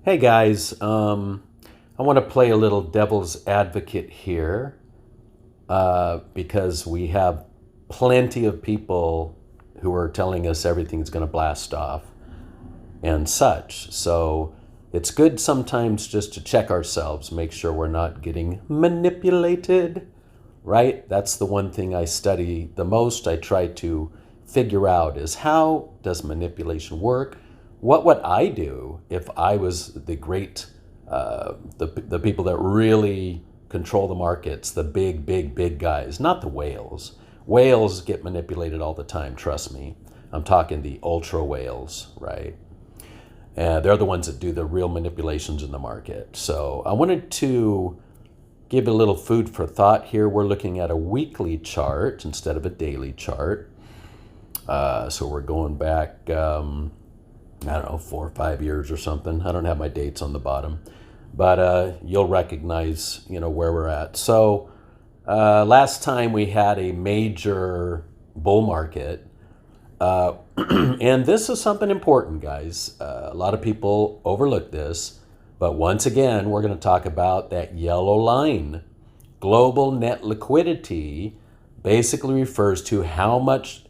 Hey guys, I want to play a little devil's advocate here because we have plenty of people who are telling us everything's going to blast off and such. So it's good sometimes just to check ourselves, make sure we're not getting manipulated, right? That's the one thing I study the most. I try to figure out is how does manipulation work? What would I do if I was the great, the people that really control the markets, the big guys, not the whales. Whales get manipulated all the time, trust me. I'm talking the ultra whales, right? They're the ones that do the real manipulations in the market. So I wanted to give a little food for thought here. We're looking at a weekly chart instead of a daily chart. So we're going back, I don't know, 4 or 5 years or something. I don't have my dates on the bottom, but you'll recognize, where we're at. So last time we had a major bull market, and this is something important, guys. A lot of people overlook this, but once again, we're going to talk about that yellow line. Global net liquidity basically refers to how much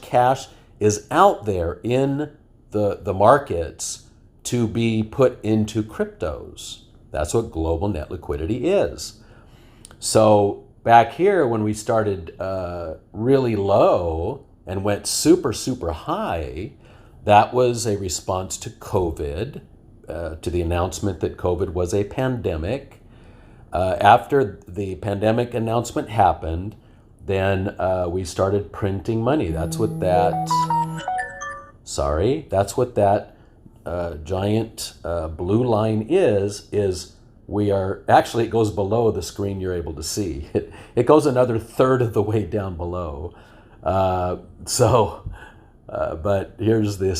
cash is out there in the markets to be put into cryptos. That's what global net liquidity is. So back here when we started really low and went super high, that was a response to COVID, to the announcement that COVID was a pandemic. After the pandemic announcement happened, then we started printing money. That's what that giant blue line is we are, actually it goes below the screen you're able to see. It goes another third of the way down below. But here's the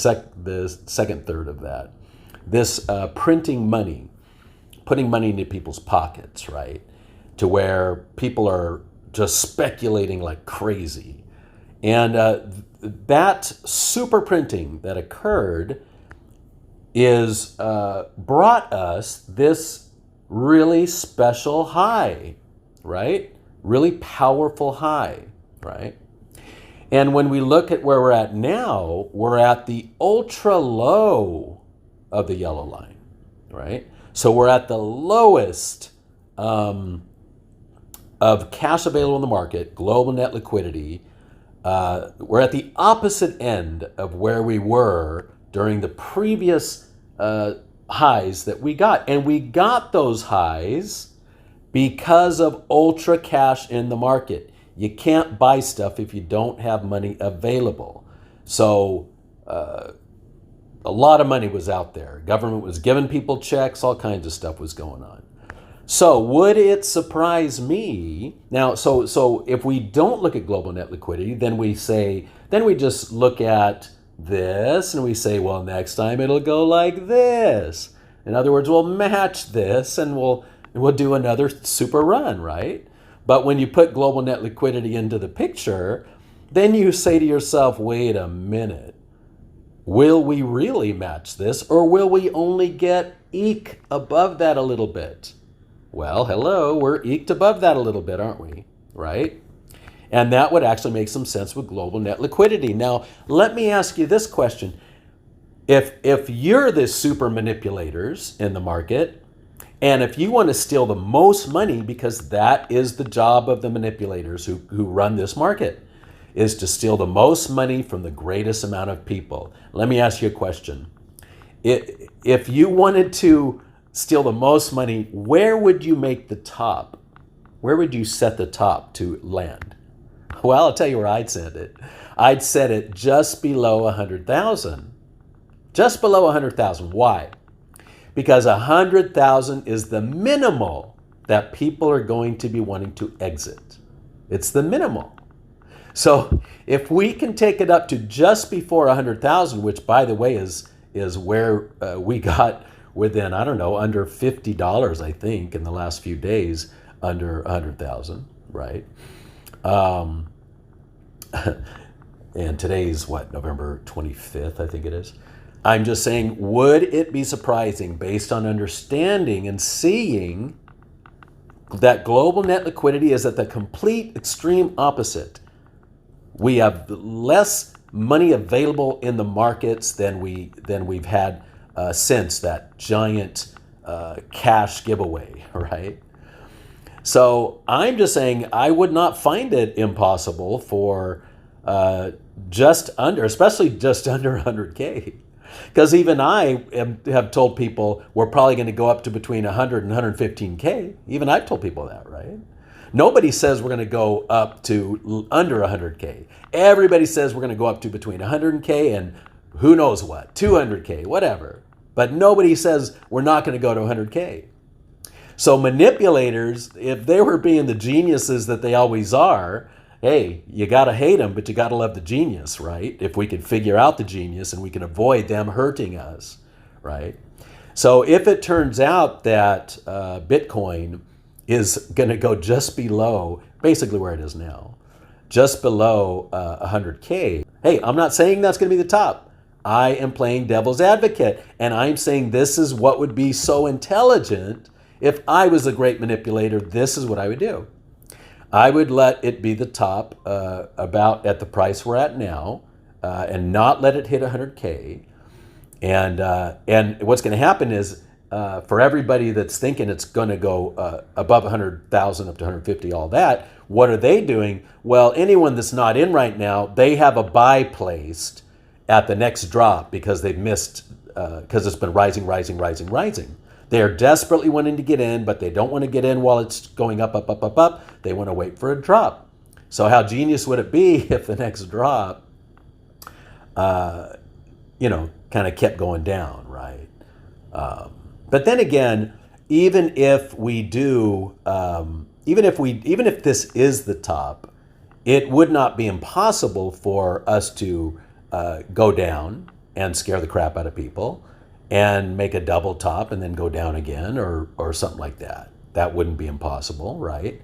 second third of that. This printing money, putting money into people's pockets, right? To where people are just speculating like crazy. And that super printing that occurred is brought us this really special high, right? Really powerful high, right? And when we look at where we're at now, we're at the ultra low of the yellow line, right? So we're at the lowest of cash available in the market, global net liquidity. We're at the opposite end of where we were during the previous highs that we got. And we got those highs because of ultra cash in the market. You can't buy stuff if you don't have money available. So a lot of money was out there. Government was giving people checks, all kinds of stuff was going on. So would it surprise me? Now, so if we don't look at global net liquidity, then we just look at this and we say, well, next time it'll go like this. In other words, we'll match this and we'll do another super run, right? But when you put global net liquidity into the picture, then you say to yourself, wait a minute, will we really match this or will we only get eke above that a little bit? Well, hello, we're eked above that a little bit, aren't we? Right? And that would actually make some sense with global net liquidity. Now, let me ask you this question. If you're the super manipulators in the market, and if you want to steal the most money, because that is the job of the manipulators who run this market, is to steal the most money from the greatest amount of people. Let me ask you a question. If you wanted to steal the most money, where would you make the top? Where would you set the top to land? Well, I'll tell you where I'd set it. I'd set it just below 100,000. Just below 100,000. Why? Because 100,000 is the minimal that people are going to be wanting to exit. It's the minimal. So if we can take it up to just before 100,000, which by the way is where we got within, I don't know, under $50, I think, in the last few days, under 100,000, right? And today's what, November 25th, I think it is. I'm just saying, would it be surprising based on understanding and seeing that global net liquidity is at the complete extreme opposite? We have less money available in the markets than we've had since that giant cash giveaway, right? So I'm just saying I would not find it impossible for just under, especially just under 100K. Because even I have told people we're probably going to go up to between 100 and 115K. Even I've told people that, right? Nobody says we're going to go up to under 100K. Everybody says we're going to go up to between 100K and who knows what, 200K, whatever. But nobody says we're not going to go to 100K. So manipulators, if they were being the geniuses that they always are, hey, you got to hate them, but you got to love the genius, right? If we can figure out the genius and we can avoid them hurting us, right? So if it turns out that Bitcoin is going to go just below, basically where it is now, just below 100K, hey, I'm not saying that's going to be the top. I am playing devil's advocate, and I'm saying this is what would be so intelligent. If I was a great manipulator, this is what I would do. I would let it be the top about at the price we're at now and not let it hit 100K. And what's going to happen is for everybody that's thinking it's going to go above 100,000 up to 150, all that, what are they doing? Well, anyone that's not in right now, they have a buy placed at the next drop because they've missed, because it's been rising, rising, rising, rising. They are desperately wanting to get in, but they don't want to get in while it's going up, up, up, up, up. They want to wait for a drop. So how genius would it be if the next drop, kind of kept going down, right? But then again, even if we do, even if this is the top, it would not be impossible for us to go down and scare the crap out of people and make a double top and then go down again or something like that. That wouldn't be impossible, right?